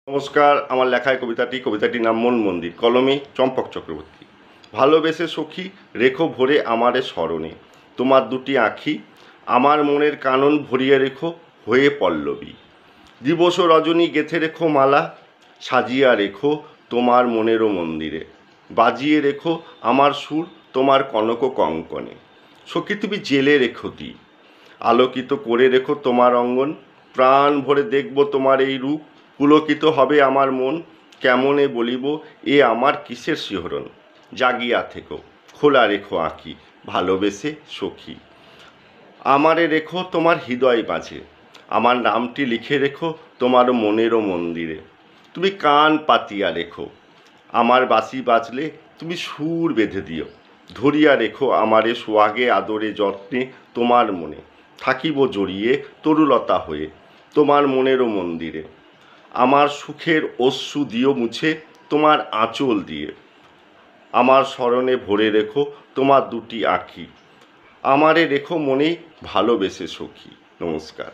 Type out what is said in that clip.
নমস্কার। আমার লেখায় কবিতাটির নাম মন মন্দির, কলমে চম্পক চক্রবর্তী। ভালোবেসে সখী রেখো ভরে আমারে স্মরণে, তোমার দুটি আঁখি আমার মনের কানন ভরিয়ে রেখো হয়ে পল্লবী। দিবস রজনী গেথে রেখো মালা, সাজিয়া রেখো তোমার মনেরও মন্দিরে, বাজিয়ে রেখো আমার সুর তোমার কনক কঙ্কনে। সখী তুমি জেলে রেখো দ্বীপ, আলোকিত করে রেখো তোমার অঙ্গন, প্রাণ ভরে দেখব তোমার এই রূপ, পুলকিত হবে আমার মন, কেমনে বলিব এ আমার কিসের শিহরণ। জাগিয়া থেকো, খোলা রেখো আঁখি, ভালোবেসে সখী আমারে রেখো তোমার হৃদয় মাঝে, আমার নামটি লিখে রেখো তোমার মনেরও মন্দিরে। তুমি কান পাতিয়া রেখো, আমার বাঁশি বাজলে তুমি সুর বেঁধে দিও, ধরিয়া রেখো আমারে সোহাগে আদরে যত্নে তোমার মনে, থাকিব জড়িয়ে তরুলতা হয়ে তোমার মনেরও মন্দিরে। আমার সুখের অশ্রু দিও মুছে তোমার আঁচল দিয়ে, আমার স্মরণে ভরে রেখো তোমার দুটি আঁখি, আমারে রেখো মনে ভালোবেসে সখী। নমস্কার।